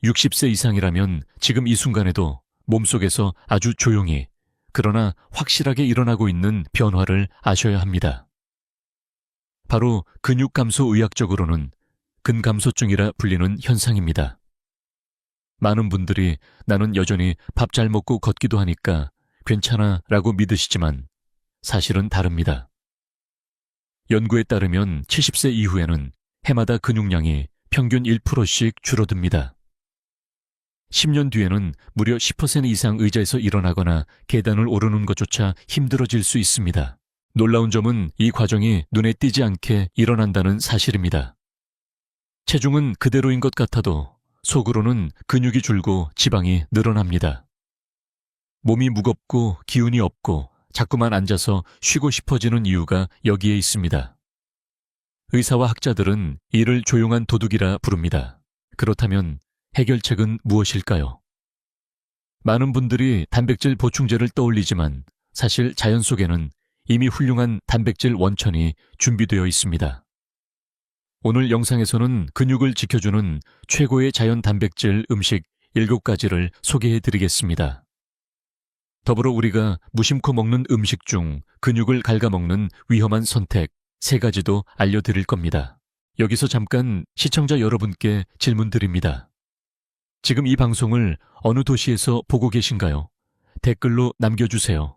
60세 이상이라면 지금 이 순간에도 몸속에서 아주 조용히 그러나 확실하게 일어나고 있는 변화를 아셔야 합니다. 바로 근육 감소 의학적으로는 근감소증이라 불리는 현상입니다. 많은 분들이 나는 여전히 밥 잘 먹고 걷기도 하니까 괜찮아 라고 믿으시지만 사실은 다릅니다. 연구에 따르면 70세 이후에는 해마다 근육량이 평균 1%씩 줄어듭니다. 10년 뒤에는 무려 10% 이상 의자에서 일어나거나 계단을 오르는 것조차 힘들어질 수 있습니다. 놀라운 점은 이 과정이 눈에 띄지 않게 일어난다는 사실입니다. 체중은 그대로인 것 같아도 속으로는 근육이 줄고 지방이 늘어납니다. 몸이 무겁고 기운이 없고 자꾸만 앉아서 쉬고 싶어지는 이유가 여기에 있습니다. 의사와 학자들은 이를 조용한 도둑이라 부릅니다. 그렇다면 해결책은 무엇일까요? 많은 분들이 단백질 보충제를 떠올리지만 사실 자연 속에는 이미 훌륭한 단백질 원천이 준비되어 있습니다. 오늘 영상에서는 근육을 지켜주는 최고의 자연 단백질 음식 7가지를 소개해 드리겠습니다. 더불어 우리가 무심코 먹는 음식 중 근육을 갉아먹는 위험한 선택 3가지도 알려드릴 겁니다. 여기서 잠깐 시청자 여러분께 질문 드립니다. 지금 이 방송을 어느 도시에서 보고 계신가요? 댓글로 남겨주세요.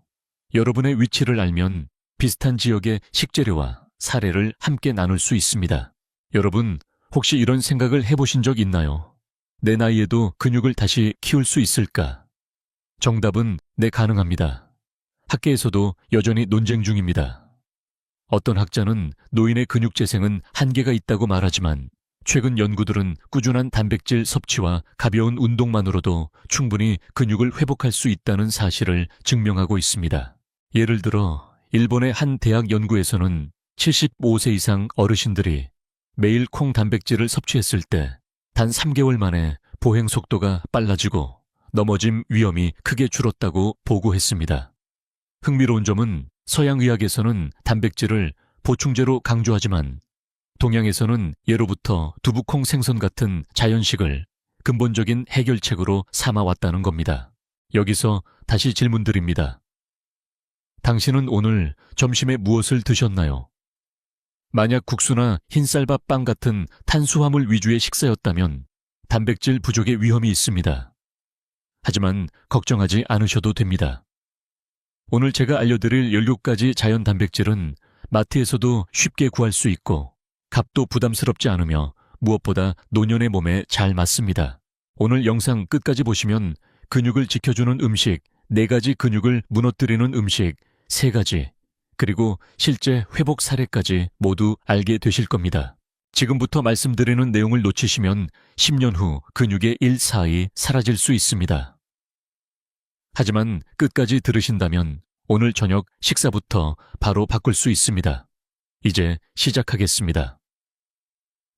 여러분의 위치를 알면 비슷한 지역의 식재료와 사례를 함께 나눌 수 있습니다. 여러분, 혹시 이런 생각을 해보신 적 있나요? 내 나이에도 근육을 다시 키울 수 있을까? 정답은 네, 가능합니다. 학계에서도 여전히 논쟁 중입니다. 어떤 학자는 노인의 근육 재생은 한계가 있다고 말하지만 최근 연구들은 꾸준한 단백질 섭취와 가벼운 운동만으로도 충분히 근육을 회복할 수 있다는 사실을 증명하고 있습니다. 예를 들어 일본의 한 대학 연구에서는 75세 이상 어르신들이 매일 콩 단백질을 섭취했을 때 단 3개월 만에 보행 속도가 빨라지고 넘어짐 위험이 크게 줄었다고 보고했습니다. 흥미로운 점은 서양의학에서는 단백질을 보충제로 강조하지만 동양에서는 예로부터 두부콩 생선 같은 자연식을 근본적인 해결책으로 삼아왔다는 겁니다. 여기서 다시 질문드립니다. 당신은 오늘 점심에 무엇을 드셨나요? 만약 국수나 흰쌀밥 빵 같은 탄수화물 위주의 식사였다면 단백질 부족의 위험이 있습니다. 하지만 걱정하지 않으셔도 됩니다. 오늘 제가 알려드릴 17가지 자연 단백질은 마트에서도 쉽게 구할 수 있고 값도 부담스럽지 않으며 무엇보다 노년의 몸에 잘 맞습니다. 오늘 영상 끝까지 보시면 근육을 지켜주는 음식 4가지, 근육을 무너뜨리는 음식 3가지, 그리고 실제 회복 사례까지 모두 알게 되실 겁니다. 지금부터 말씀드리는 내용을 놓치시면 10년 후 근육의 1/4이 사라질 수 있습니다. 하지만 끝까지 들으신다면 오늘 저녁 식사부터 바로 바꿀 수 있습니다. 이제 시작하겠습니다.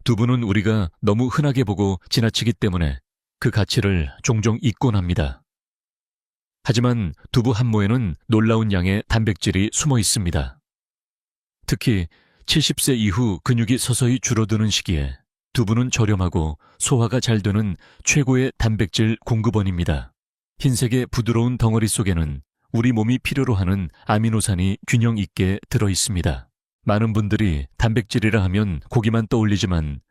두부는 우리가 너무 흔하게 보고 지나치기 때문에 그 가치를 종종 잊곤 합니다. 하지만 두부 한 모에는 놀라운 양의 단백질이 숨어 있습니다. 특히 70세 이후 근육이 서서히 줄어드는 시기에 두부는 저렴하고 소화가 잘 되는 최고의 단백질 공급원입니다. 흰색의 부드러운 덩어리 속에는 우리 몸이 필요로 하는 아미노산이 균형 있게 들어 있습니다. 많은 분들이 단백질이라 하면 고기만 떠올리지만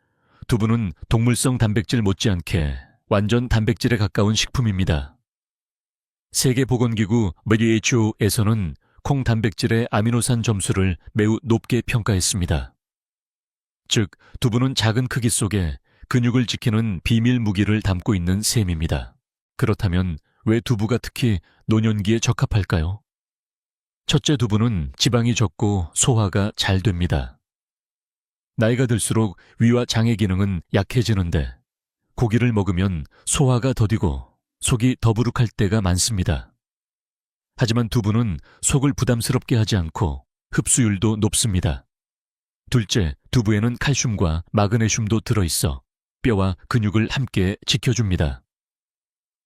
두부는 동물성 단백질 못지않게 완전 단백질에 가까운 식품입니다. 세계보건기구 WHO에서는 콩 단백질의 아미노산 점수를 매우 높게 평가했습니다. 즉, 두부는 작은 크기 속에 근육을 지키는 비밀 무기를 담고 있는 셈입니다. 그렇다면 왜 두부가 특히 노년기에 적합할까요? 첫째, 두부는 지방이 적고 소화가 잘 됩니다. 나이가 들수록 위와 장의 기능은 약해지는데 고기를 먹으면 소화가 더디고 속이 더부룩할 때가 많습니다. 하지만 두부는 속을 부담스럽게 하지 않고 흡수율도 높습니다. 둘째, 두부에는 칼슘과 마그네슘도 들어있어 뼈와 근육을 함께 지켜줍니다.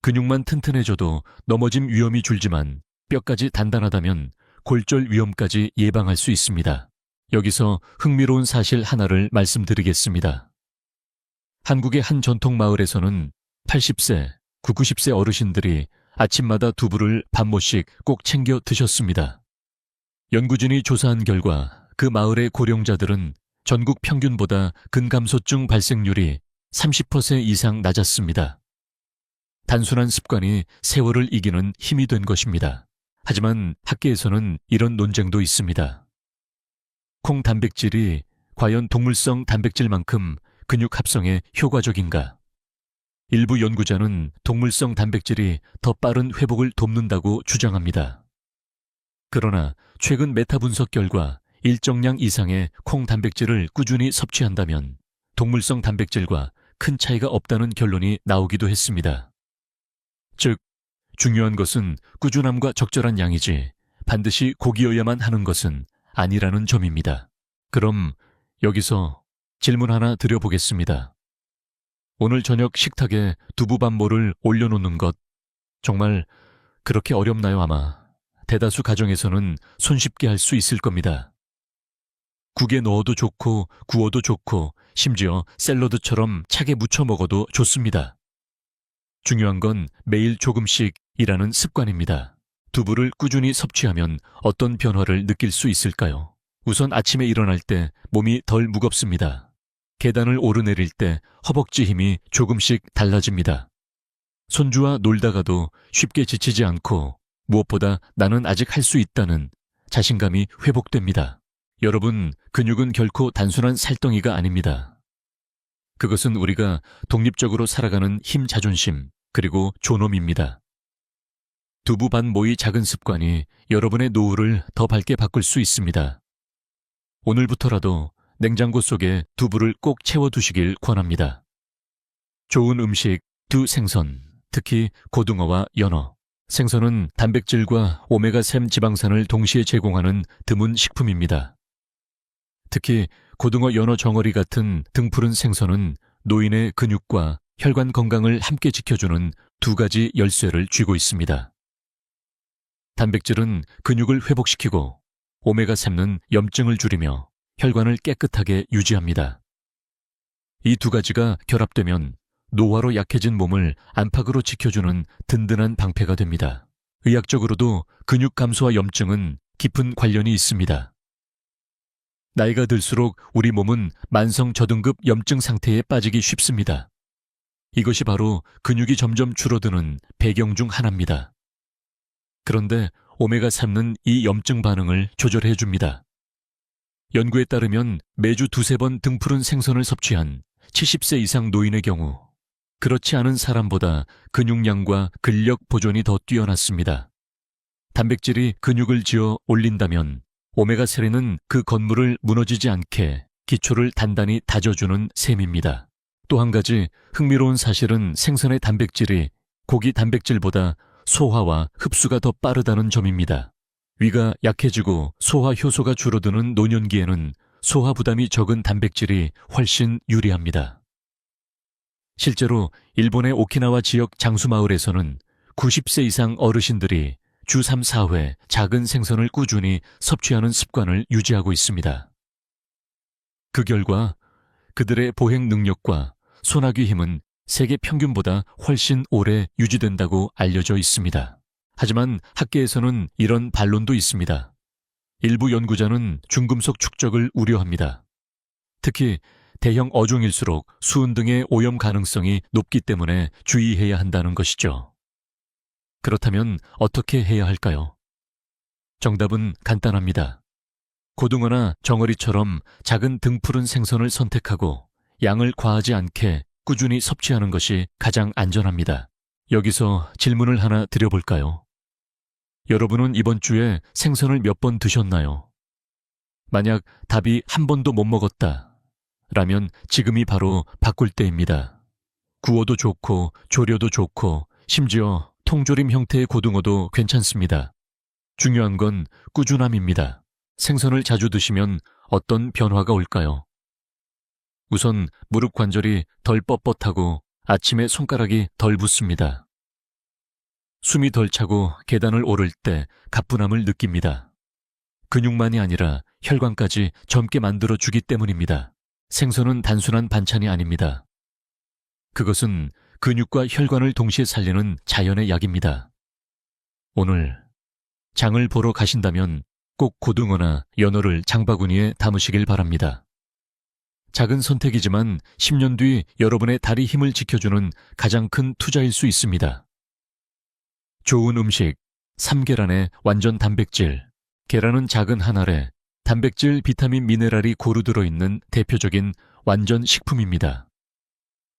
근육만 튼튼해져도 넘어짐 위험이 줄지만 뼈까지 단단하다면 골절 위험까지 예방할 수 있습니다. 여기서 흥미로운 사실 하나를 말씀드리겠습니다. 한국의 한 전통 마을에서는 80세, 90세 어르신들이 아침마다 두부를 반모씩 꼭 챙겨 드셨습니다. 연구진이 조사한 결과 그 마을의 고령자들은 전국 평균보다 근감소증 발생률이 30% 이상 낮았습니다. 단순한 습관이 세월을 이기는 힘이 된 것입니다. 하지만 학계에서는 이런 논쟁도 있습니다. 콩 단백질이 과연 동물성 단백질만큼 근육 합성에 효과적인가? 일부 연구자는 동물성 단백질이 더 빠른 회복을 돕는다고 주장합니다. 그러나 최근 메타 분석 결과 일정량 이상의 콩 단백질을 꾸준히 섭취한다면 동물성 단백질과 큰 차이가 없다는 결론이 나오기도 했습니다. 즉, 중요한 것은 꾸준함과 적절한 양이지 반드시 고기여야만 하는 것은 아니라는 점입니다. 그럼 여기서 질문 하나 드려보겠습니다. 오늘 저녁 식탁에 두부반모를 올려놓는 것 정말 그렇게 어렵나요? 아마 대다수 가정에서는 손쉽게 할 수 있을 겁니다. 국에 넣어도 좋고 구워도 좋고 심지어 샐러드처럼 차게 무쳐 먹어도 좋습니다. 중요한 건 매일 조금씩이라는 습관입니다. 두부를 꾸준히 섭취하면 어떤 변화를 느낄 수 있을까요? 우선 아침에 일어날 때 몸이 덜 무겁습니다. 계단을 오르내릴 때 허벅지 힘이 조금씩 달라집니다. 손주와 놀다가도 쉽게 지치지 않고 무엇보다 나는 아직 할 수 있다는 자신감이 회복됩니다. 여러분, 근육은 결코 단순한 살덩이가 아닙니다. 그것은 우리가 독립적으로 살아가는 힘, 자존심, 그리고 존엄입니다. 두부 반모의 작은 습관이 여러분의 노후를 더 밝게 바꿀 수 있습니다. 오늘부터라도 냉장고 속에 두부를 꼭 채워두시길 권합니다. 좋은 음식, 두 생선, 특히 고등어와 연어. 생선은 단백질과 오메가3 지방산을 동시에 제공하는 드문 식품입니다. 특히 고등어, 연어, 정어리 같은 등푸른 생선은 노인의 근육과 혈관 건강을 함께 지켜주는 두 가지 열쇠를 쥐고 있습니다. 단백질은 근육을 회복시키고 오메가3는 염증을 줄이며 혈관을 깨끗하게 유지합니다. 이 두 가지가 결합되면 노화로 약해진 몸을 안팎으로 지켜주는 든든한 방패가 됩니다. 의학적으로도 근육 감소와 염증은 깊은 관련이 있습니다. 나이가 들수록 우리 몸은 만성 저등급 염증 상태에 빠지기 쉽습니다. 이것이 바로 근육이 점점 줄어드는 배경 중 하나입니다. 그런데 오메가3는 이 염증 반응을 조절해 줍니다. 연구에 따르면 매주 두세 번 등푸른 생선을 섭취한 70세 이상 노인의 경우 그렇지 않은 사람보다 근육량과 근력 보존이 더 뛰어났습니다. 단백질이 근육을 지어 올린다면 오메가3는 그 건물을 무너지지 않게 기초를 단단히 다져주는 셈입니다. 또 한 가지 흥미로운 사실은 생선의 단백질이 고기 단백질보다 소화와 흡수가 더 빠르다는 점입니다. 위가 약해지고 소화 효소가 줄어드는 노년기에는 소화 부담이 적은 단백질이 훨씬 유리합니다. 실제로 일본의 오키나와 지역 장수마을에서는 90세 이상 어르신들이 주 3, 4회 작은 생선을 꾸준히 섭취하는 습관을 유지하고 있습니다. 그 결과 그들의 보행 능력과 소화기 힘은 세계 평균보다 훨씬 오래 유지된다고 알려져 있습니다. 하지만 학계에서는 이런 반론도 있습니다. 일부 연구자는 중금속 축적을 우려합니다. 특히 대형 어종일수록 수은 등의 오염 가능성이 높기 때문에 주의해야 한다는 것이죠. 그렇다면 어떻게 해야 할까요? 정답은 간단합니다. 고등어나 정어리처럼 작은 등푸른 생선을 선택하고 양을 과하지 않게 꾸준히 섭취하는 것이 가장 안전합니다. 여기서 질문을 하나 드려볼까요? 여러분은 이번 주에 생선을 몇 번 드셨나요? 만약 답이 한 번도 못 먹었다 라면 지금이 바로 바꿀 때입니다. 구워도 좋고 조려도 좋고 심지어 통조림 형태의 고등어도 괜찮습니다. 중요한 건 꾸준함입니다. 생선을 자주 드시면 어떤 변화가 올까요? 우선 무릎 관절이 덜 뻣뻣하고 아침에 손가락이 덜 붓습니다. 숨이 덜 차고 계단을 오를 때 가뿐함을 느낍니다. 근육만이 아니라 혈관까지 젊게 만들어주기 때문입니다. 생선은 단순한 반찬이 아닙니다. 그것은 근육과 혈관을 동시에 살리는 자연의 약입니다. 오늘 장을 보러 가신다면 꼭 고등어나 연어를 장바구니에 담으시길 바랍니다. 작은 선택이지만 10년 뒤 여러분의 다리 힘을 지켜주는 가장 큰 투자일 수 있습니다. 좋은 음식, 삼계란의 완전 단백질. 계란은 작은 한 알에 단백질, 비타민, 미네랄이 고루 들어있는 대표적인 완전 식품입니다.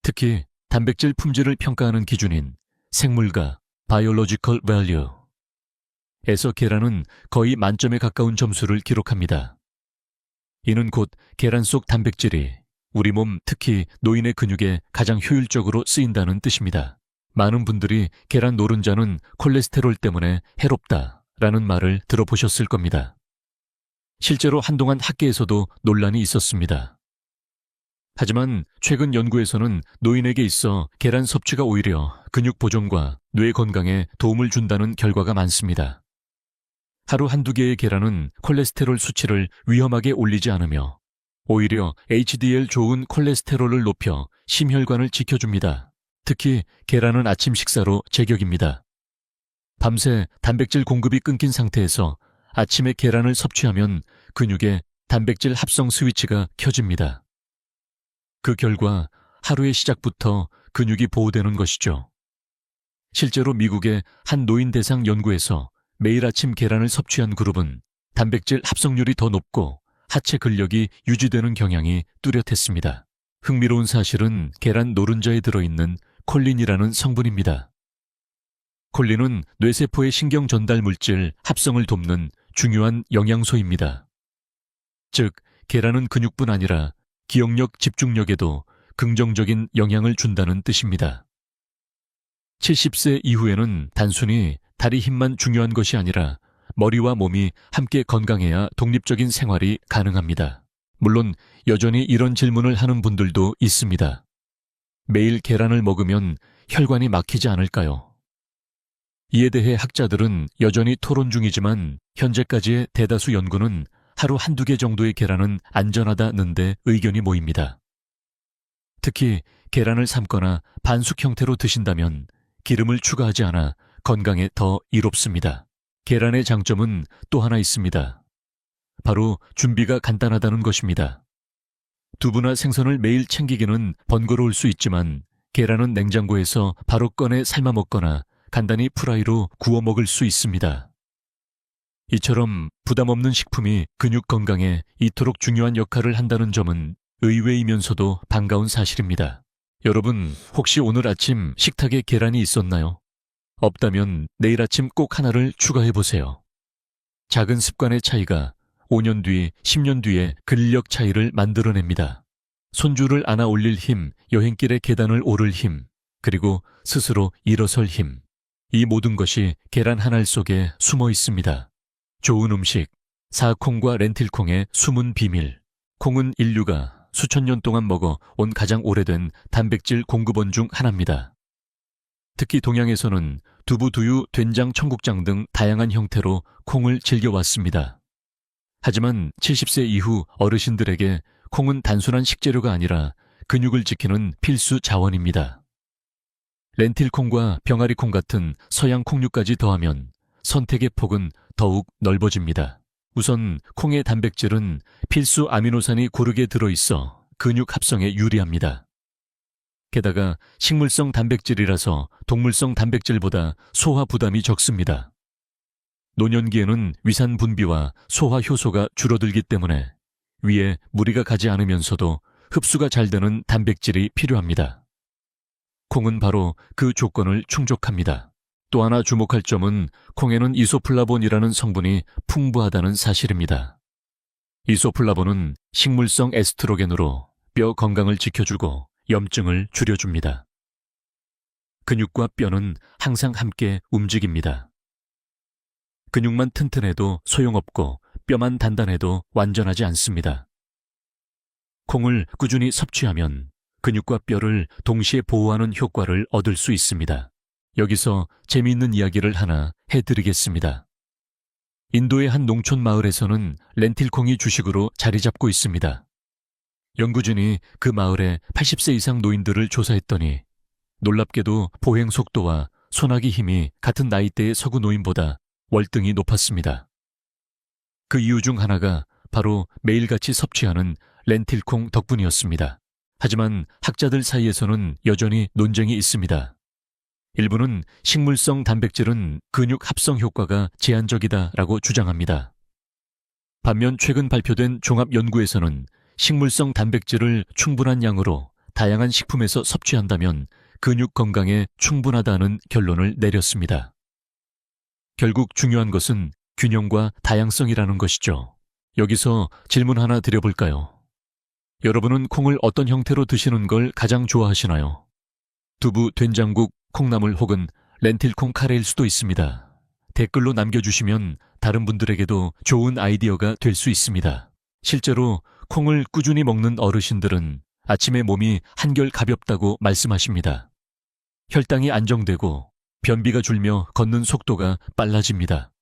특히 단백질 품질을 평가하는 기준인 생물가 (Biological Value)에서 계란은 거의 만점에 가까운 점수를 기록합니다. 이는 곧 계란 속 단백질이 우리 몸, 특히 노인의 근육에 가장 효율적으로 쓰인다는 뜻입니다. 많은 분들이 계란 노른자는 콜레스테롤 때문에 해롭다라는 말을 들어보셨을 겁니다. 실제로 한동안 학계에서도 논란이 있었습니다. 하지만 최근 연구에서는 노인에게 있어 계란 섭취가 오히려 근육 보존과 뇌 건강에 도움을 준다는 결과가 많습니다. 하루 한두 개의 계란은 콜레스테롤 수치를 위험하게 올리지 않으며 오히려 HDL 좋은 콜레스테롤을 높여 심혈관을 지켜줍니다. 특히 계란은 아침 식사로 제격입니다. 밤새 단백질 공급이 끊긴 상태에서 아침에 계란을 섭취하면 근육에 단백질 합성 스위치가 켜집니다. 그 결과 하루의 시작부터 근육이 보호되는 것이죠. 실제로 미국의 한 노인 대상 연구에서 매일 아침 계란을 섭취한 그룹은 단백질 합성률이 더 높고 하체 근력이 유지되는 경향이 뚜렷했습니다. 흥미로운 사실은 계란 노른자에 들어있는 콜린이라는 성분입니다. 콜린은 뇌세포의 신경 전달 물질 합성을 돕는 중요한 영양소입니다. 즉, 계란은 근육뿐 아니라 기억력, 집중력에도 긍정적인 영향을 준다는 뜻입니다. 70세 이후에는 단순히 다리 힘만 중요한 것이 아니라 머리와 몸이 함께 건강해야 독립적인 생활이 가능합니다. 물론 여전히 이런 질문을 하는 분들도 있습니다. 매일 계란을 먹으면 혈관이 막히지 않을까요? 이에 대해 학자들은 여전히 토론 중이지만 현재까지의 대다수 연구는 하루 한두 개 정도의 계란은 안전하다는 데 의견이 모입니다. 특히 계란을 삶거나 반숙 형태로 드신다면 기름을 추가하지 않아 건강에 더 이롭습니다. 계란의 장점은 또 하나 있습니다. 바로 준비가 간단하다는 것입니다. 두부나 생선을 매일 챙기기는 번거로울 수 있지만 계란은 냉장고에서 바로 꺼내 삶아 먹거나 간단히 프라이로 구워 먹을 수 있습니다. 이처럼 부담 없는 식품이 근육 건강에 이토록 중요한 역할을 한다는 점은 의외이면서도 반가운 사실입니다. 여러분, 혹시 오늘 아침 식탁에 계란이 있었나요? 없다면 내일 아침 꼭 하나를 추가해보세요. 작은 습관의 차이가 5년 뒤, 10년 뒤에 근력 차이를 만들어냅니다. 손주를 안아 올릴 힘, 여행길의 계단을 오를 힘, 그리고 스스로 일어설 힘. 이 모든 것이 계란 한 알 속에 숨어 있습니다. 좋은 음식, 사콩과 렌틸콩의 숨은 비밀. 콩은 인류가 수천 년 동안 먹어 온 가장 오래된 단백질 공급원 중 하나입니다. 특히 동양에서는 두부, 두유, 된장, 청국장 등 다양한 형태로 콩을 즐겨왔습니다. 하지만 70세 이후 어르신들에게 콩은 단순한 식재료가 아니라 근육을 지키는 필수 자원입니다. 렌틸콩과 병아리콩 같은 서양 콩류까지 더하면 선택의 폭은 더욱 넓어집니다. 우선 콩의 단백질은 필수 아미노산이 고르게 들어있어 근육 합성에 유리합니다. 게다가 식물성 단백질이라서 동물성 단백질보다 소화 부담이 적습니다. 노년기에는 위산 분비와 소화 효소가 줄어들기 때문에 위에 무리가 가지 않으면서도 흡수가 잘 되는 단백질이 필요합니다. 콩은 바로 그 조건을 충족합니다. 또 하나 주목할 점은 콩에는 이소플라본이라는 성분이 풍부하다는 사실입니다. 이소플라본은 식물성 에스트로겐으로 뼈 건강을 지켜주고 염증을 줄여줍니다. 근육과 뼈는 항상 함께 움직입니다. 근육만 튼튼해도 소용없고 뼈만 단단해도 완전하지 않습니다. 콩을 꾸준히 섭취하면 근육과 뼈를 동시에 보호하는 효과를 얻을 수 있습니다. 여기서 재미있는 이야기를 하나 해드리겠습니다. 인도의 한 농촌 마을에서는 렌틸콩이 주식으로 자리 잡고 있습니다. 연구진이 그 마을의 80세 이상 노인들을 조사했더니 놀랍게도 보행 속도와 손아귀 힘이 같은 나이대의 서구 노인보다 월등히 높았습니다. 그 이유 중 하나가 바로 매일같이 섭취하는 렌틸콩 덕분이었습니다. 하지만 학자들 사이에서는 여전히 논쟁이 있습니다. 일부는 식물성 단백질은 근육 합성 효과가 제한적이다라고 주장합니다. 반면 최근 발표된 종합연구에서는 식물성 단백질을 충분한 양으로 다양한 식품에서 섭취한다면 근육 건강에 충분하다는 결론을 내렸습니다. 결국 중요한 것은 균형과 다양성이라는 것이죠. 여기서 질문 하나 드려볼까요? 여러분은 콩을 어떤 형태로 드시는 걸 가장 좋아하시나요? 두부, 된장국, 콩나물 혹은 렌틸콩 카레일 수도 있습니다. 댓글로 남겨주시면 다른 분들에게도 좋은 아이디어가 될 수 있습니다. 실제로 콩을 꾸준히 먹는 어르신들은 아침에 몸이 한결 가볍다고 말씀하십니다. 혈당이 안정되고 변비가 줄며 걷는 속도가 빨라집니다.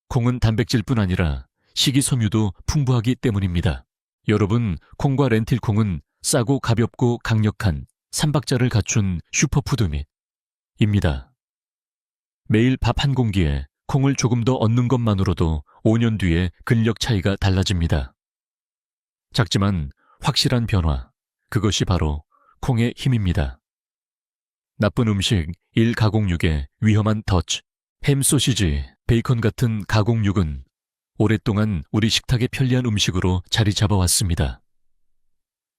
콩은 단백질뿐 아니라 식이섬유도 풍부하기 때문입니다. 여러분, 콩과 렌틸콩은 싸고 가볍고 강력한 삼박자를 갖춘 슈퍼푸드입니다. 매일 밥 한 공기에 콩을 조금 더 얻는 것만으로도 5년 뒤에 근력 차이가 달라집니다. 작지만 확실한 변화, 그것이 바로 콩의 힘입니다. 나쁜 음식, 일가공육의 위험한 터치, 햄, 소시지, 베이컨 같은 가공육은 오랫동안 우리 식탁의 편리한 음식으로 자리 잡아왔습니다.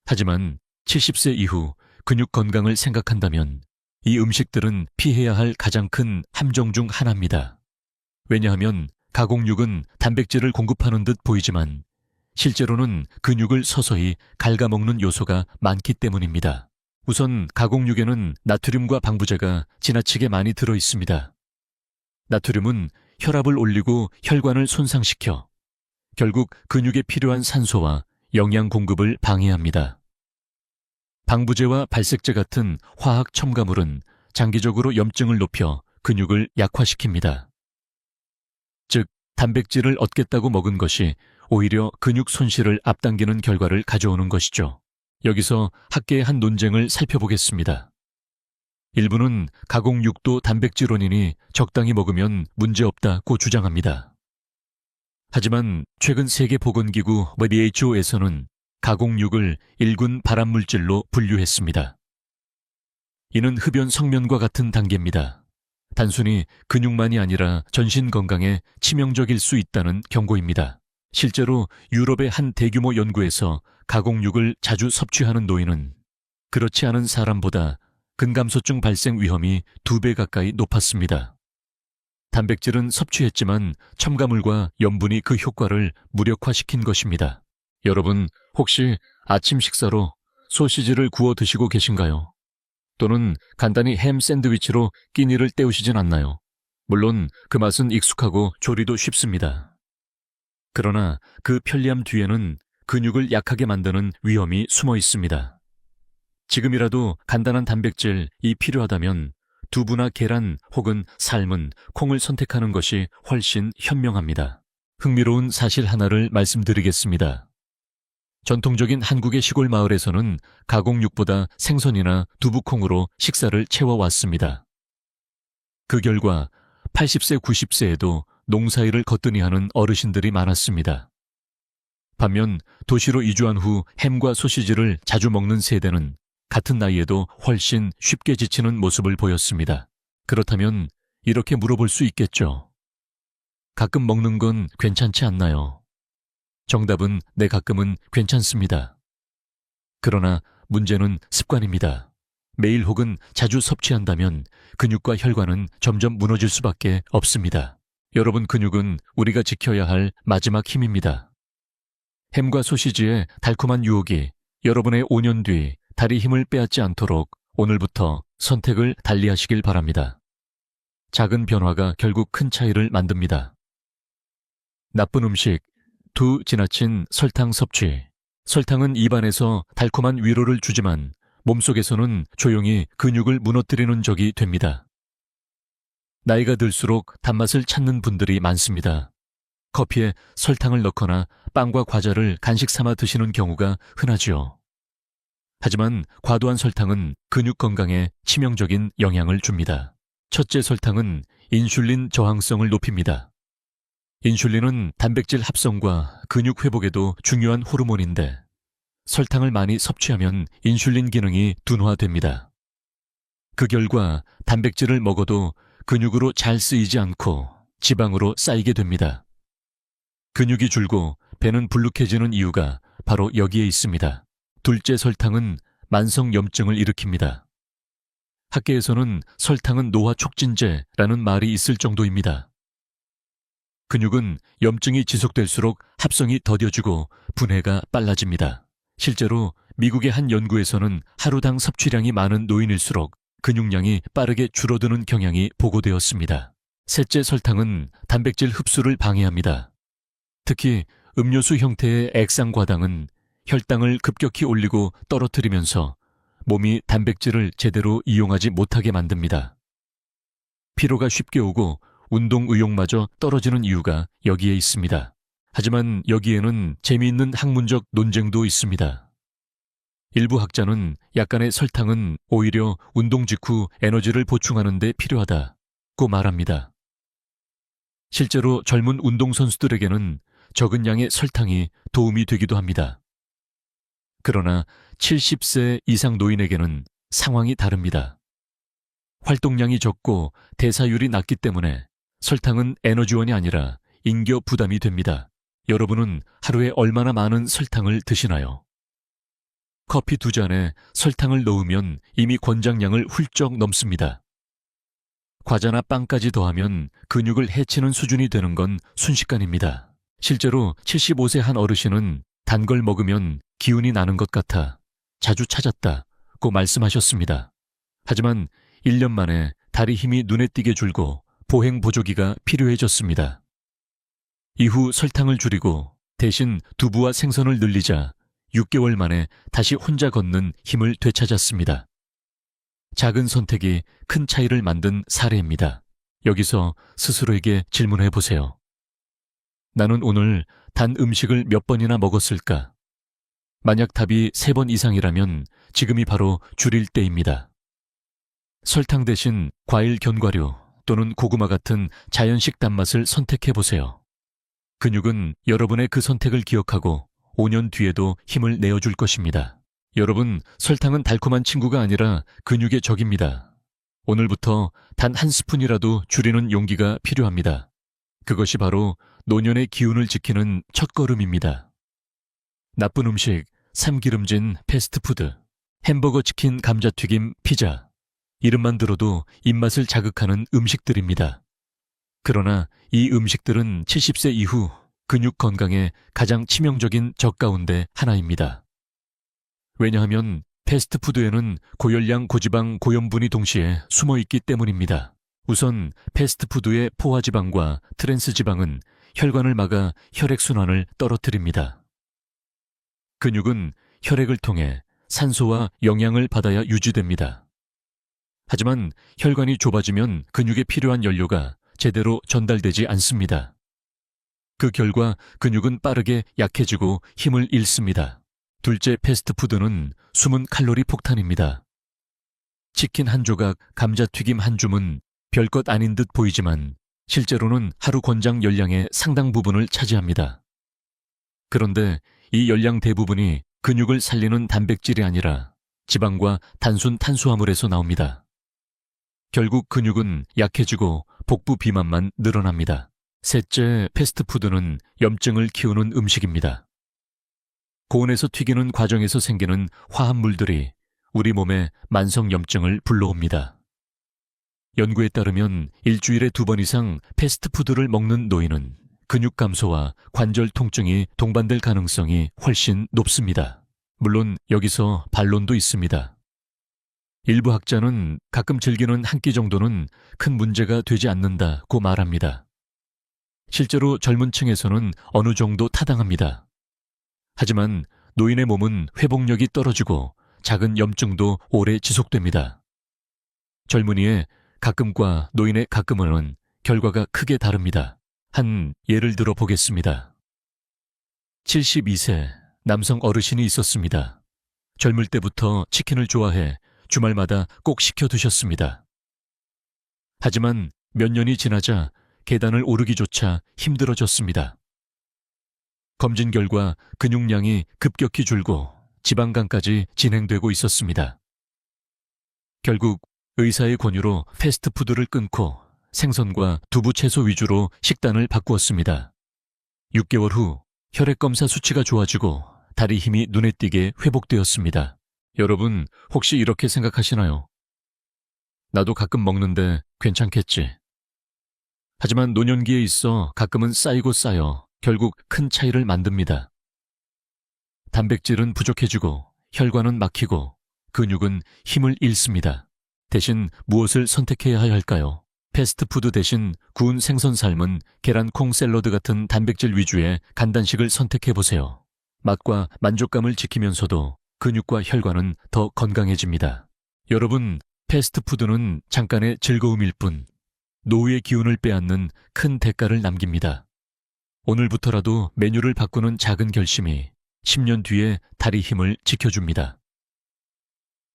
하지만 70세 이후 근육 건강을 생각한다면 이 음식들은 피해야 할 가장 큰 함정 중 하나입니다. 왜냐하면 가공육은 단백질을 공급하는 듯 보이지만 실제로는 근육을 서서히 갉아먹는 요소가 많기 때문입니다. 우선 가공육에는 나트륨과 방부제가 지나치게 많이 들어 있습니다. 나트륨은 혈압을 올리고 혈관을 손상시켜 결국 근육에 필요한 산소와 영양 공급을 방해합니다. 방부제와 발색제 같은 화학 첨가물은 장기적으로 염증을 높여 근육을 약화시킵니다. 즉, 단백질을 얻겠다고 먹은 것이 오히려 근육 손실을 앞당기는 결과를 가져오는 것이죠. 여기서 학계의 한 논쟁을 살펴보겠습니다. 일부는 가공육도 단백질원이니 적당히 먹으면 문제없다고 주장합니다. 하지만 최근 세계보건기구 WHO에서는 가공육을 1군 발암물질로 분류했습니다. 이는 흡연 성면과 같은 단계입니다. 단순히 근육만이 아니라 전신 건강에 치명적일 수 있다는 경고입니다. 실제로 유럽의 한 대규모 연구에서 가공육을 자주 섭취하는 노인은 그렇지 않은 사람보다 근감소증 발생 위험이 2배 가까이 높았습니다. 단백질은 섭취했지만 첨가물과 염분이 그 효과를 무력화시킨 것입니다. 여러분, 혹시 아침 식사로 소시지를 구워 드시고 계신가요? 또는 간단히 햄 샌드위치로 끼니를 때우시진 않나요? 물론 그 맛은 익숙하고 조리도 쉽습니다. 그러나 그 편리함 뒤에는 근육을 약하게 만드는 위험이 숨어 있습니다. 지금이라도 간단한 단백질이 필요하다면 두부나 계란 혹은 삶은 콩을 선택하는 것이 훨씬 현명합니다. 흥미로운 사실 하나를 말씀드리겠습니다. 전통적인 한국의 시골 마을에서는 가공육보다 생선이나 두부콩으로 식사를 채워왔습니다. 그 결과 80세, 90세에도 농사일을 거뜬히 하는 어르신들이 많았습니다. 반면 도시로 이주한 후 햄과 소시지를 자주 먹는 세대는 같은 나이에도 훨씬 쉽게 지치는 모습을 보였습니다. 그렇다면 이렇게 물어볼 수 있겠죠. 가끔 먹는 건 괜찮지 않나요? 정답은 네, 가끔은 괜찮습니다. 그러나 문제는 습관입니다. 매일 혹은 자주 섭취한다면 근육과 혈관은 점점 무너질 수밖에 없습니다. 여러분, 근육은 우리가 지켜야 할 마지막 힘입니다. 햄과 소시지의 달콤한 유혹이 여러분의 5년 뒤 다리 힘을 빼앗지 않도록 오늘부터 선택을 달리하시길 바랍니다. 작은 변화가 결국 큰 차이를 만듭니다. 나쁜 음식, 지나친 설탕 섭취. 설탕은 입안에서 달콤한 위로를 주지만 몸속에서는 조용히 근육을 무너뜨리는 적이 됩니다. 나이가 들수록 단맛을 찾는 분들이 많습니다. 커피에 설탕을 넣거나 빵과 과자를 간식 삼아 드시는 경우가 흔하지요. 하지만 과도한 설탕은 근육 건강에 치명적인 영향을 줍니다. 첫째, 설탕은 인슐린 저항성을 높입니다. 인슐린은 단백질 합성과 근육 회복에도 중요한 호르몬인데 설탕을 많이 섭취하면 인슐린 기능이 둔화됩니다. 그 결과 단백질을 먹어도 근육으로 잘 쓰이지 않고 지방으로 쌓이게 됩니다. 근육이 줄고 배는 불룩해지는 이유가 바로 여기에 있습니다. 둘째, 설탕은 만성염증을 일으킵니다. 학계에서는 설탕은 노화 촉진제라는 말이 있을 정도입니다. 근육은 염증이 지속될수록 합성이 더뎌지고 분해가 빨라집니다. 실제로 미국의 한 연구에서는 하루당 섭취량이 많은 노인일수록 근육량이 빠르게 줄어드는 경향이 보고되었습니다. 셋째, 설탕은 단백질 흡수를 방해합니다. 특히 음료수 형태의 액상과당은 혈당을 급격히 올리고 떨어뜨리면서 몸이 단백질을 제대로 이용하지 못하게 만듭니다. 피로가 쉽게 오고 운동 의욕마저 떨어지는 이유가 여기에 있습니다. 하지만 여기에는 재미있는 학문적 논쟁도 있습니다. 일부 학자는 약간의 설탕은 오히려 운동 직후 에너지를 보충하는 데 필요하다고 말합니다. 실제로 젊은 운동선수들에게는 적은 양의 설탕이 도움이 되기도 합니다. 그러나 70세 이상 노인에게는 상황이 다릅니다. 활동량이 적고 대사율이 낮기 때문에 설탕은 에너지원이 아니라 잉여 부담이 됩니다. 여러분은 하루에 얼마나 많은 설탕을 드시나요? 커피 2잔에 설탕을 넣으면 이미 권장량을 훌쩍 넘습니다. 과자나 빵까지 더하면 근육을 해치는 수준이 되는 건 순식간입니다. 실제로 75세 한 어르신은 단 걸 먹으면 기운이 나는 것 같아 자주 찾았다고 말씀하셨습니다. 하지만 1년 만에 다리 힘이 눈에 띄게 줄고 보행 보조기가 필요해졌습니다. 이후 설탕을 줄이고 대신 두부와 생선을 늘리자 6개월 만에 다시 혼자 걷는 힘을 되찾았습니다. 작은 선택이 큰 차이를 만든 사례입니다. 여기서 스스로에게 질문해 보세요. 나는 오늘 단 음식을 몇 번이나 먹었을까? 만약 답이 3번 이상이라면 지금이 바로 줄일 때입니다. 설탕 대신 과일 견과류 또는 고구마 같은 자연식 단맛을 선택해 보세요. 근육은 여러분의 그 선택을 기억하고 5년 뒤에도 힘을 내어줄 것입니다. 여러분, 설탕은 달콤한 친구가 아니라 근육의 적입니다. 오늘부터 단 한 스푼이라도 줄이는 용기가 필요합니다. 그것이 바로 노년의 기운을 지키는 첫걸음입니다. 나쁜 음식, 삼기름진 패스트푸드, 햄버거, 치킨, 감자튀김, 피자. 이름만 들어도 입맛을 자극하는 음식들입니다. 그러나 이 음식들은 70세 이후 근육 건강에 가장 치명적인 적 가운데 하나입니다. 왜냐하면 패스트푸드에는 고열량, 고지방, 고염분이 동시에 숨어 있기 때문입니다. 우선 패스트푸드의 포화지방과 트랜스지방은 혈관을 막아 혈액순환을 떨어뜨립니다. 근육은 혈액을 통해 산소와 영양을 받아야 유지됩니다. 하지만 혈관이 좁아지면 근육에 필요한 연료가 제대로 전달되지 않습니다. 그 결과 근육은 빠르게 약해지고 힘을 잃습니다. 둘째, 패스트푸드는 숨은 칼로리 폭탄입니다. 치킨 한 조각, 감자튀김 한 줌은 별것 아닌 듯 보이지만 실제로는 하루 권장 열량의 상당 부분을 차지합니다. 그런데 이 열량 대부분이 근육을 살리는 단백질이 아니라 지방과 단순 탄수화물에서 나옵니다. 결국 근육은 약해지고 복부 비만만 늘어납니다. 셋째, 패스트푸드는 염증을 키우는 음식입니다. 고온에서 튀기는 과정에서 생기는 화합물들이 우리 몸에 만성염증을 불러옵니다. 연구에 따르면 일주일에 2번 이상 패스트푸드를 먹는 노인은 근육 감소와 관절 통증이 동반될 가능성이 훨씬 높습니다. 물론 여기서 반론도 있습니다. 일부 학자는 가끔 즐기는 한 끼 정도는 큰 문제가 되지 않는다고 말합니다. 실제로 젊은 층에서는 어느 정도 타당합니다. 하지만 노인의 몸은 회복력이 떨어지고 작은 염증도 오래 지속됩니다. 젊은이의 가끔과 노인의 가끔은 결과가 크게 다릅니다. 한 예를 들어 보겠습니다. 72세 남성 어르신이 있었습니다. 젊을 때부터 치킨을 좋아해 주말마다 꼭 시켜 드셨습니다. 하지만 몇 년이 지나자 계단을 오르기조차 힘들어졌습니다. 검진 결과 근육량이 급격히 줄고 지방간까지 진행되고 있었습니다. 결국 의사의 권유로 패스트푸드를 끊고 생선과 두부 채소 위주로 식단을 바꾸었습니다. 6개월 후 혈액검사 수치가 좋아지고 다리 힘이 눈에 띄게 회복되었습니다. 여러분, 혹시 이렇게 생각하시나요? 나도 가끔 먹는데 괜찮겠지. 하지만 노년기에 있어 가끔은 쌓이고 쌓여 결국 큰 차이를 만듭니다. 단백질은 부족해지고 혈관은 막히고 근육은 힘을 잃습니다. 대신 무엇을 선택해야 할까요? 패스트푸드 대신 구운 생선 삶은 계란 콩 샐러드 같은 단백질 위주의 간단식을 선택해보세요. 맛과 만족감을 지키면서도 근육과 혈관은 더 건강해집니다. 여러분, 패스트푸드는 잠깐의 즐거움일 뿐 노후의 기운을 빼앗는 큰 대가를 남깁니다. 오늘부터라도 메뉴를 바꾸는 작은 결심이 10년 뒤에 다리 힘을 지켜줍니다.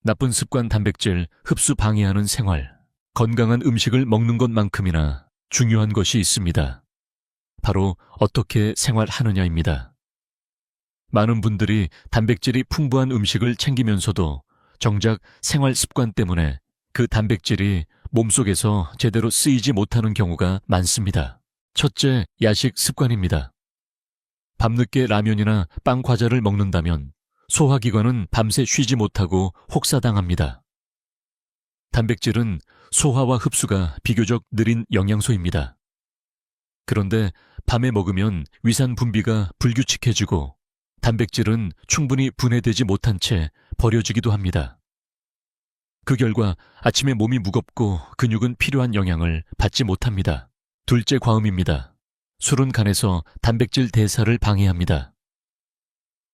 나쁜 습관 단백질 흡수 방해하는 생활, 건강한 음식을 먹는 것만큼이나 중요한 것이 있습니다. 바로 어떻게 생활하느냐입니다. 많은 분들이 단백질이 풍부한 음식을 챙기면서도 정작 생활 습관 때문에 그 단백질이 몸속에서 제대로 쓰이지 못하는 경우가 많습니다. 첫째, 야식 습관입니다. 밤늦게 라면이나 빵 과자를 먹는다면 소화기관은 밤새 쉬지 못하고 혹사당합니다. 단백질은 소화와 흡수가 비교적 느린 영양소입니다. 그런데 밤에 먹으면 위산 분비가 불규칙해지고 단백질은 충분히 분해되지 못한 채 버려지기도 합니다. 그 결과 아침에 몸이 무겁고 근육은 필요한 영양을 받지 못합니다. 둘째, 과음입니다. 술은 간에서 단백질 대사를 방해합니다.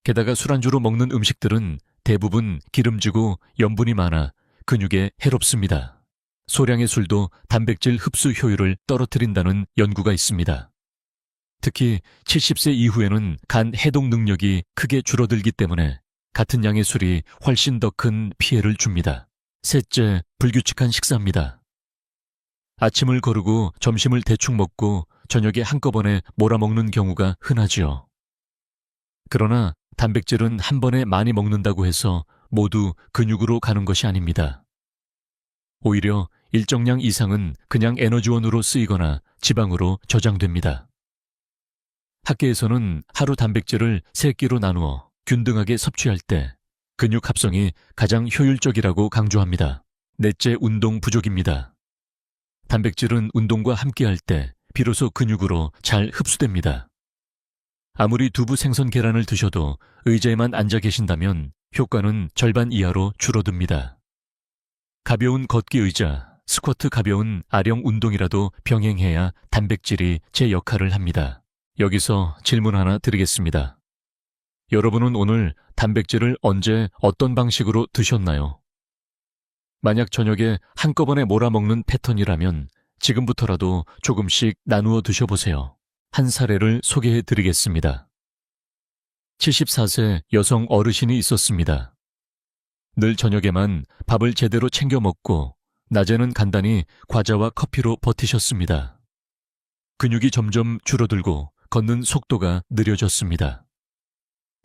게다가 술안주로 먹는 음식들은 대부분 기름지고 염분이 많아 근육에 해롭습니다. 소량의 술도 단백질 흡수 효율을 떨어뜨린다는 연구가 있습니다. 특히 70세 이후에는 간 해독 능력이 크게 줄어들기 때문에 같은 양의 술이 훨씬 더 큰 피해를 줍니다. 셋째, 불규칙한 식사입니다. 아침을 거르고 점심을 대충 먹고 저녁에 한꺼번에 몰아먹는 경우가 흔하지요. 그러나 단백질은 한 번에 많이 먹는다고 해서 모두 근육으로 가는 것이 아닙니다. 오히려 일정량 이상은 그냥 에너지원으로 쓰이거나 지방으로 저장됩니다. 학계에서는 하루 단백질을 3끼로 나누어 균등하게 섭취할 때 근육 합성이 가장 효율적이라고 강조합니다. 넷째, 운동 부족입니다. 단백질은 운동과 함께할 때 비로소 근육으로 잘 흡수됩니다. 아무리 두부 생선 계란을 드셔도 의자에만 앉아 계신다면 효과는 절반 이하로 줄어듭니다. 가벼운 걷기 의자, 스쿼트 가벼운 아령 운동이라도 병행해야 단백질이 제 역할을 합니다. 여기서 질문 하나 드리겠습니다. 여러분은 오늘 단백질을 언제 어떤 방식으로 드셨나요? 만약 저녁에 한꺼번에 몰아먹는 패턴이라면 지금부터라도 조금씩 나누어 드셔보세요. 한 사례를 소개해 드리겠습니다. 74세 여성 어르신이 있었습니다. 늘 저녁에만 밥을 제대로 챙겨 먹고 낮에는 간단히 과자와 커피로 버티셨습니다. 근육이 점점 줄어들고 걷는 속도가 느려졌습니다.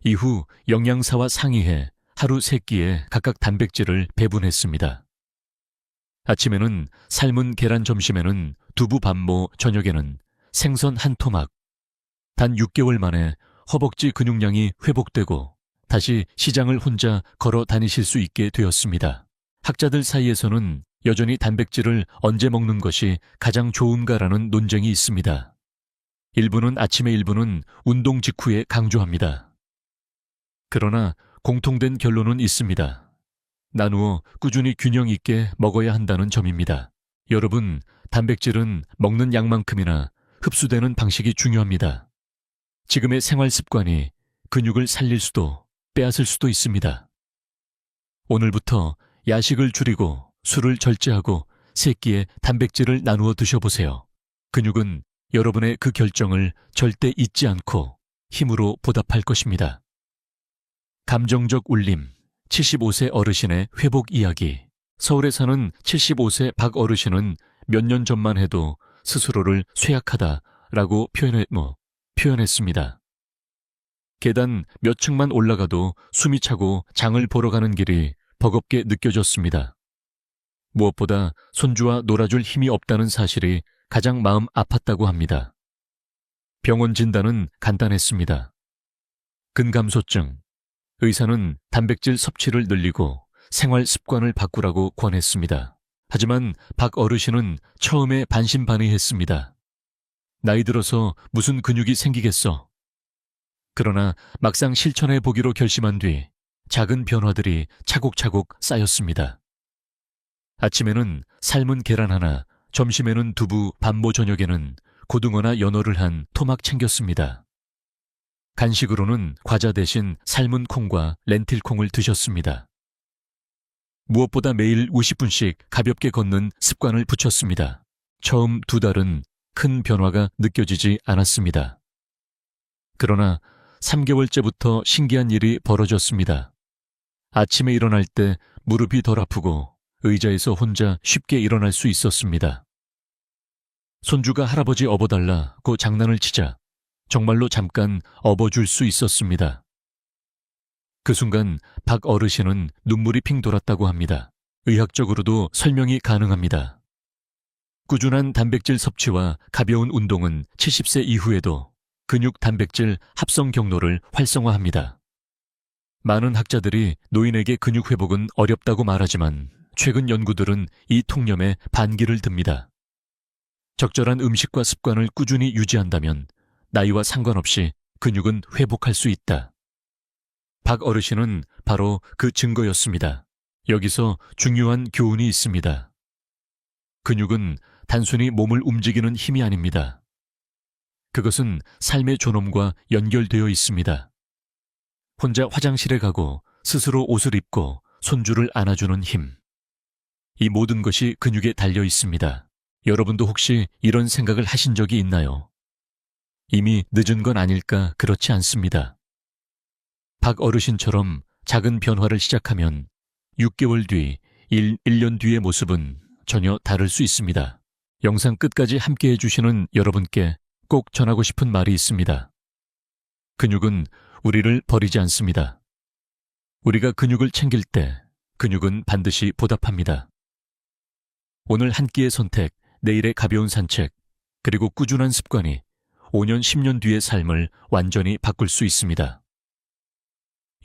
이후 영양사와 상의해 하루 3끼에 각각 단백질을 배분했습니다. 아침에는 삶은 계란, 점심에는 두부 반모, 저녁에는 생선 한 토막. 단 6개월 만에 허벅지 근육량이 회복되고 다시 시장을 혼자 걸어 다니실 수 있게 되었습니다. 학자들 사이에서는 여전히 단백질을 언제 먹는 것이 가장 좋은가라는 논쟁이 있습니다. 일부는 아침에, 일부는 운동 직후에 강조합니다. 그러나 공통된 결론은 있습니다. 나누어 꾸준히 균형 있게 먹어야 한다는 점입니다. 여러분, 단백질은 먹는 양만큼이나 흡수되는 방식이 중요합니다. 지금의 생활 습관이 근육을 살릴 수도 빼앗을 수도 있습니다. 오늘부터 야식을 줄이고 술을 절제하고 3끼에 단백질을 나누어 드셔보세요. 근육은 여러분의 그 결정을 절대 잊지 않고 힘으로 보답할 것입니다. 감정적 울림, 75세 어르신의 회복 이야기. 서울에 사는 75세 박 어르신은 몇 년 전만 해도 스스로를 쇠약하다라고 표현했습니다. 계단 몇 층만 올라가도 숨이 차고 장을 보러 가는 길이 버겁게 느껴졌습니다. 무엇보다 손주와 놀아줄 힘이 없다는 사실이 가장 마음 아팠다고 합니다. 병원 진단은 간단했습니다. 근감소증. 의사는 단백질 섭취를 늘리고 생활 습관을 바꾸라고 권했습니다. 하지만 박 어르신은 처음에 반신반의했습니다. 나이 들어서 무슨 근육이 생기겠어. 그러나 막상 실천해 보기로 결심한 뒤 작은 변화들이 차곡차곡 쌓였습니다. 아침에는 삶은 계란 하나, 점심에는 두부, 반모 저녁에는 고등어나 연어를 한 토막 챙겼습니다. 간식으로는 과자 대신 삶은 콩과 렌틸콩을 드셨습니다. 무엇보다 매일 50분씩 가볍게 걷는 습관을 붙였습니다. 처음 2달은 큰 변화가 느껴지지 않았습니다. 그러나 3개월째부터 신기한 일이 벌어졌습니다. 아침에 일어날 때 무릎이 덜 아프고 의자에서 혼자 쉽게 일어날 수 있었습니다. 손주가 할아버지 업어달라고 장난을 치자 정말로 잠깐 업어줄 수 있었습니다. 그 순간 박 어르신은 눈물이 핑 돌았다고 합니다. 의학적으로도 설명이 가능합니다. 꾸준한 단백질 섭취와 가벼운 운동은 70세 이후에도 근육 단백질 합성 경로를 활성화합니다. 많은 학자들이 노인에게 근육 회복은 어렵다고 말하지만 최근 연구들은 이 통념에 반기를 듭니다. 적절한 음식과 습관을 꾸준히 유지한다면 나이와 상관없이 근육은 회복할 수 있다. 박 어르신은 바로 그 증거였습니다. 여기서 중요한 교훈이 있습니다. 근육은 단순히 몸을 움직이는 힘이 아닙니다. 그것은 삶의 존엄과 연결되어 있습니다. 혼자 화장실에 가고 스스로 옷을 입고 손주를 안아주는 힘. 이 모든 것이 근육에 달려 있습니다. 여러분도 혹시 이런 생각을 하신 적이 있나요? 이미 늦은 건 아닐까? 그렇지 않습니다. 박 어르신처럼 작은 변화를 시작하면 6개월 뒤, 1년 뒤의 모습은 전혀 다를 수 있습니다. 영상 끝까지 함께 해주시는 여러분께 꼭 전하고 싶은 말이 있습니다. 근육은 우리를 버리지 않습니다. 우리가 근육을 챙길 때 근육은 반드시 보답합니다. 오늘 한 끼의 선택, 내일의 가벼운 산책, 그리고 꾸준한 습관이 5년, 10년 뒤의 삶을 완전히 바꿀 수 있습니다.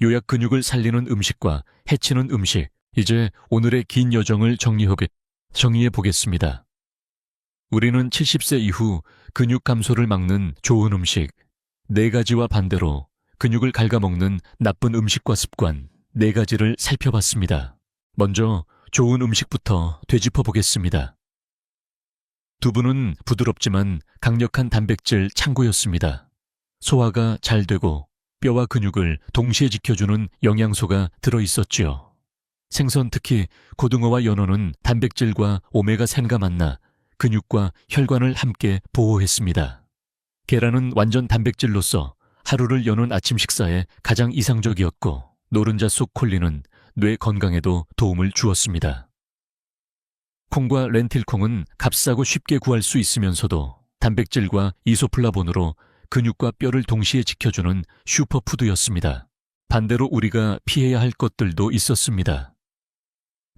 요약 근육을 살리는 음식과 해치는 음식, 이제 오늘의 긴 여정을 정리해 보겠습니다. 우리는 70세 이후 근육 감소를 막는 좋은 음식, 4가지와 반대로 근육을 갉아먹는 나쁜 음식과 습관 4가지를 살펴봤습니다. 먼저 좋은 음식부터 되짚어 보겠습니다. 두부는 부드럽지만 강력한 단백질 창고였습니다. 소화가 잘 되고 뼈와 근육을 동시에 지켜주는 영양소가 들어있었지요. 생선, 특히 고등어와 연어는 단백질과 오메가3가 만나 근육과 혈관을 함께 보호했습니다. 계란은 완전 단백질로서 하루를 여는 아침 식사에 가장 이상적이었고, 노른자 속 콜린은 뇌 건강에도 도움을 주었습니다. 콩과 렌틸콩은 값싸고 쉽게 구할 수 있으면서도 단백질과 이소플라본으로 근육과 뼈를 동시에 지켜주는 슈퍼푸드였습니다. 반대로 우리가 피해야 할 것들도 있었습니다.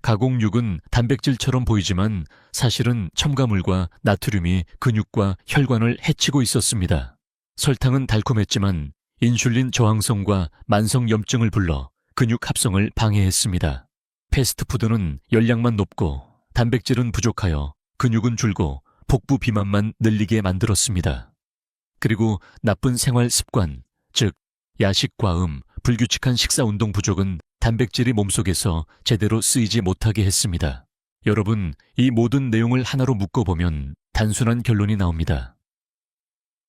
가공육은 단백질처럼 보이지만 사실은 첨가물과 나트륨이 근육과 혈관을 해치고 있었습니다. 설탕은 달콤했지만 인슐린 저항성과 만성 염증을 불러 근육 합성을 방해했습니다. 패스트푸드는 열량만 높고 단백질은 부족하여 근육은 줄고 복부 비만만 늘리게 만들었습니다. 그리고 나쁜 생활 습관, 즉 야식 과음, 불규칙한 식사 운동 부족은 단백질이 몸속에서 제대로 쓰이지 못하게 했습니다. 여러분, 이 모든 내용을 하나로 묶어보면 단순한 결론이 나옵니다.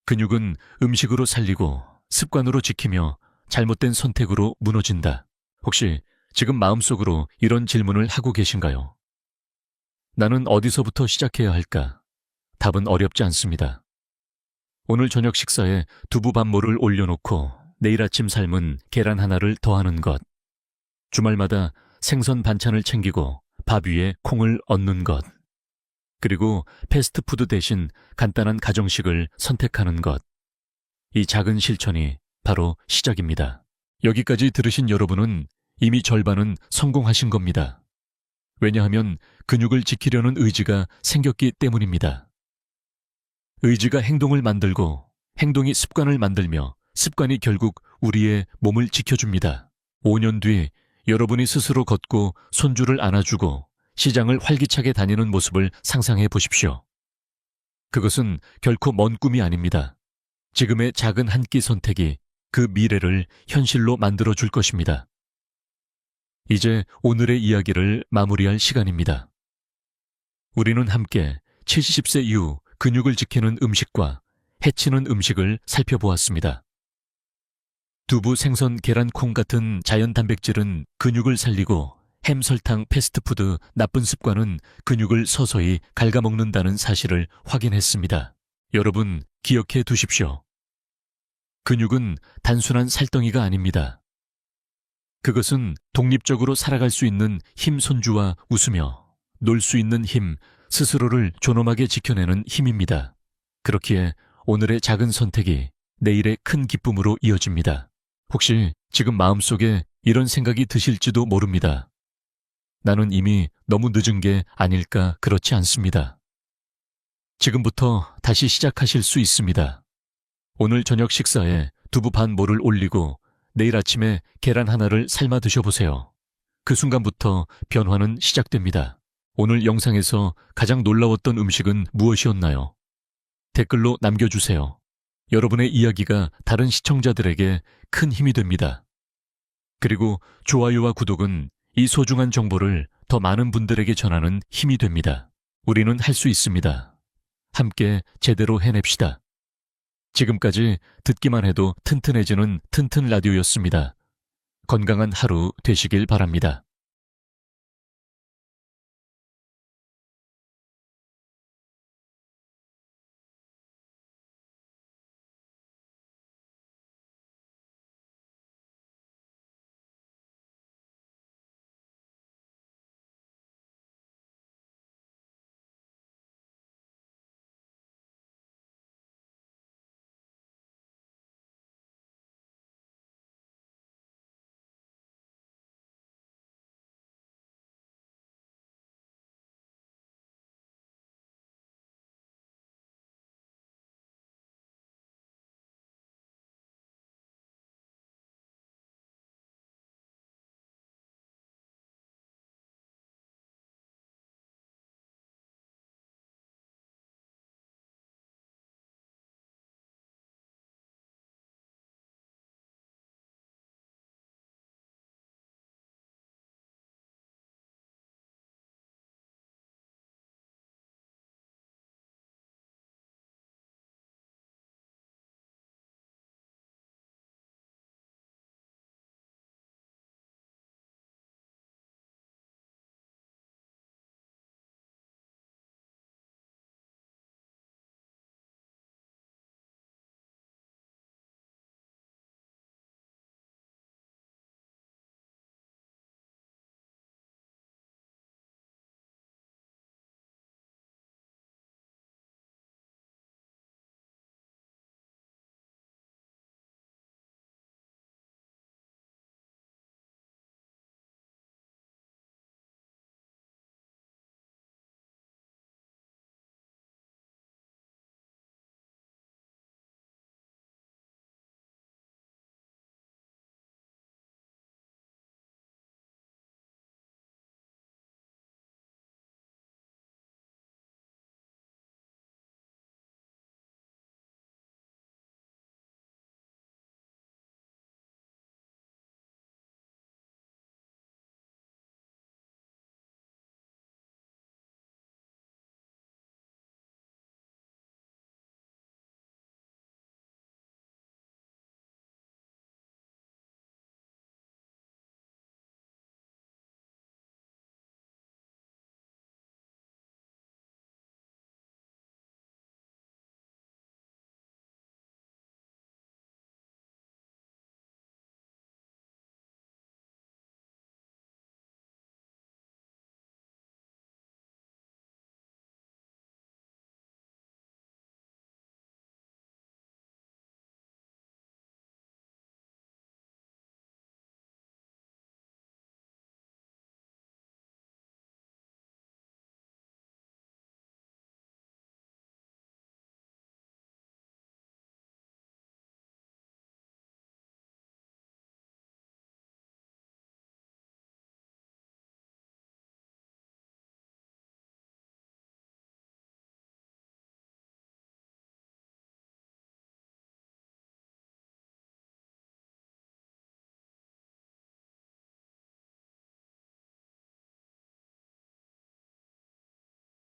근육은 음식으로 살리고 습관으로 지키며 잘못된 선택으로 무너진다. 혹시 지금 마음속으로 이런 질문을 하고 계신가요? 나는 어디서부터 시작해야 할까? 답은 어렵지 않습니다. 오늘 저녁 식사에 두부 반모를 올려놓고 내일 아침 삶은 계란 하나를 더하는 것. 주말마다 생선 반찬을 챙기고 밥 위에 콩을 얹는 것. 그리고 패스트푸드 대신 간단한 가정식을 선택하는 것. 이 작은 실천이 바로 시작입니다. 여기까지 들으신 여러분은 이미 절반은 성공하신 겁니다. 왜냐하면 근육을 지키려는 의지가 생겼기 때문입니다. 의지가 행동을 만들고 행동이 습관을 만들며 습관이 결국 우리의 몸을 지켜줍니다. 5년 뒤 여러분이 스스로 걷고 손주를 안아주고 시장을 활기차게 다니는 모습을 상상해 보십시오. 그것은 결코 먼 꿈이 아닙니다. 지금의 작은 한 끼 선택이 그 미래를 현실로 만들어 줄 것입니다. 이제 오늘의 이야기를 마무리할 시간입니다. 우리는 함께 70세 이후 근육을 지키는 음식과 해치는 음식을 살펴보았습니다. 두부, 생선, 계란, 콩 같은 자연 단백질은 근육을 살리고 햄, 설탕, 패스트푸드, 나쁜 습관은 근육을 서서히 갉아먹는다는 사실을 확인했습니다. 여러분, 기억해 두십시오. 근육은 단순한 살덩이가 아닙니다. 그것은 독립적으로 살아갈 수 있는 힘, 손주와 웃으며 놀 수 있는 힘, 스스로를 존엄하게 지켜내는 힘입니다. 그렇기에 오늘의 작은 선택이 내일의 큰 기쁨으로 이어집니다. 혹시 지금 마음속에 이런 생각이 드실지도 모릅니다. 나는 이미 너무 늦은 게 아닐까. 그렇지 않습니다. 지금부터 다시 시작하실 수 있습니다. 오늘 저녁 식사에 두부 반 모를 올리고 내일 아침에 계란 하나를 삶아 드셔보세요. 그 순간부터 변화는 시작됩니다. 오늘 영상에서 가장 놀라웠던 음식은 무엇이었나요? 댓글로 남겨주세요. 여러분의 이야기가 다른 시청자들에게 큰 힘이 됩니다. 그리고 좋아요와 구독은 이 소중한 정보를 더 많은 분들에게 전하는 힘이 됩니다. 우리는 할 수 있습니다. 함께 제대로 해냅시다. 지금까지 듣기만 해도 튼튼해지는 튼튼 라디오였습니다. 건강한 하루 되시길 바랍니다.